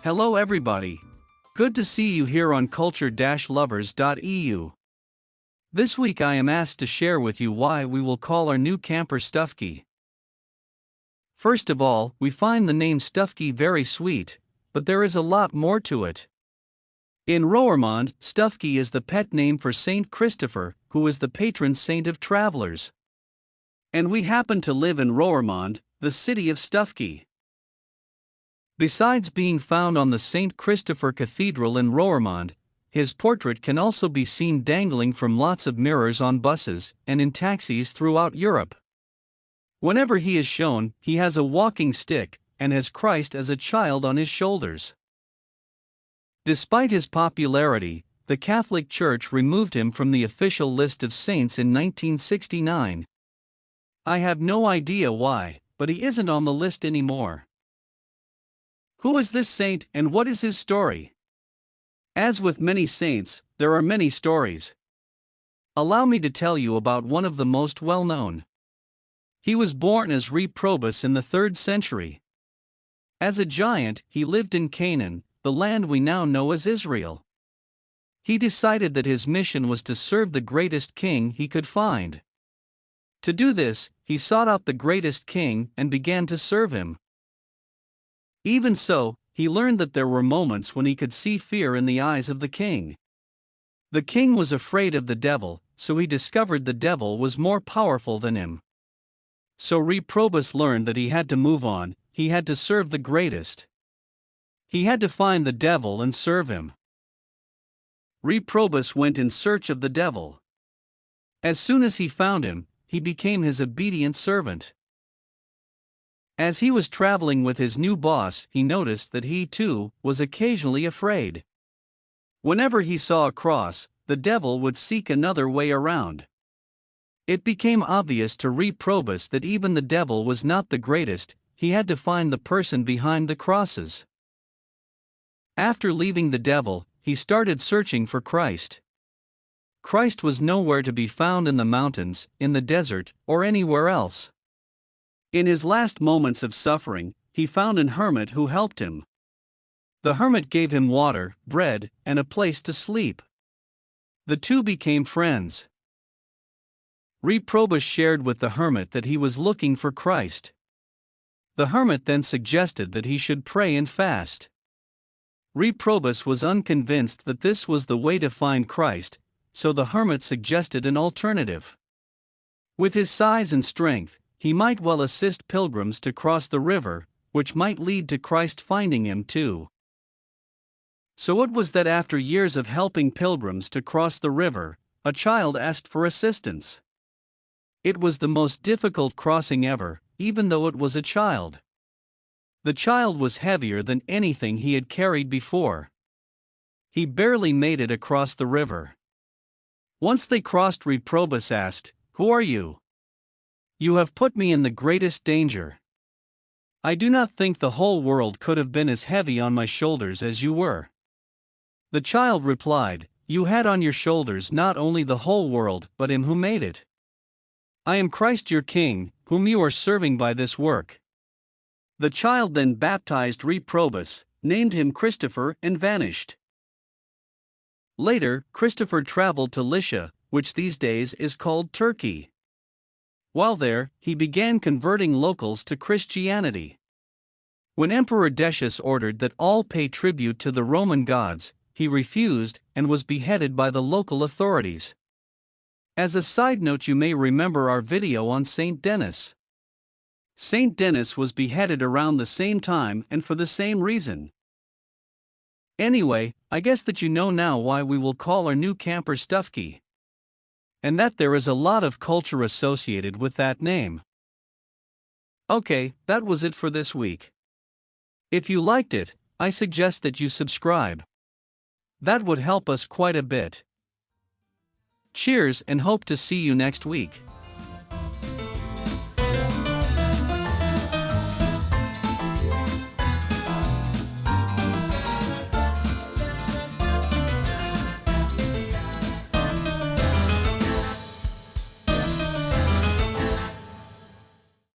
Hello everybody. Good to see you here on culture-lovers.eu. This week I am asked to share with you why we will call our new camper Stufke. First of all, we find the name Stufke very sweet, but there is a lot more to it. In Roermond, Stufke is the pet name for Saint Christopher, who is the patron saint of travelers. And we happen to live in Roermond, the city of Stufke. Besides being found on the Saint Christopher Cathedral in Roermond, his portrait can also be seen dangling from lots of mirrors on buses and in taxis throughout Europe. Whenever he is shown, he has a walking stick and has Christ as a child on his shoulders. Despite his popularity, the Catholic Church removed him from the official list of saints in 1969. I have no idea why, but he isn't on the list anymore. Who is this saint and what is his story? As with many saints, there are many stories. Allow me to tell you about one of the most well-known. He was born as Reprobus in the 3rd century. As a giant, he lived in Canaan, the land we now know as Israel. He decided that his mission was to serve the greatest king he could find. To do this, he sought out the greatest king and began to serve him. Even so, he learned that there were moments when he could see fear in the eyes of the king. The king was afraid of the devil, so he discovered the devil was more powerful than him. So Reprobus learned that he had to move on, he had to serve the greatest. He had to find the devil and serve him. Reprobus went in search of the devil. As soon as he found him, he became his obedient servant. As he was traveling with his new boss, he noticed that he too was occasionally afraid. Whenever he saw a cross, the devil would seek another way around. It became obvious to Reprobus that even the devil was not the greatest, he had to find the person behind the crosses. After leaving the devil, he started searching for Christ. Christ was nowhere to be found in the mountains, in the desert, or anywhere else. In his last moments of suffering, he found an hermit who helped him. The hermit gave him water, bread, and a place to sleep. The two became friends. Reprobus shared with the hermit that he was looking for Christ. The hermit then suggested that he should pray and fast. Reprobus was unconvinced that this was the way to find Christ, so the hermit suggested an alternative. With his size and strength, he might well assist pilgrims to cross the river, which might lead to Christ finding him too. So it was that after years of helping pilgrims to cross the river, a child asked for assistance. It was the most difficult crossing ever, even though it was a child. The child was heavier than anything he had carried before. He barely made it across the river. Once they crossed, Reprobus asked, "Who are you? You have put me in the greatest danger. I do not think the whole world could have been as heavy on my shoulders as you were." The child replied, "You had on your shoulders not only the whole world but him who made it. I am Christ your King, whom you are serving by this work." The child then baptized Reprobus, named him Christopher, and vanished. Later, Christopher traveled to Lycia, which these days is called Turkey. While there, he began converting locals to Christianity. When Emperor Decius ordered that all pay tribute to the Roman gods, he refused and was beheaded by the local authorities. As a side note, you may remember our video on Saint Denis. Saint Denis was beheaded around the same time and for the same reason. Anyway, I guess that you know now why we will call our new camper Stufke. And that there is a lot of culture associated with that name. Okay, that was it for this week. If you liked it, I suggest that you subscribe. That would help us quite a bit. Cheers and hope to see you next week.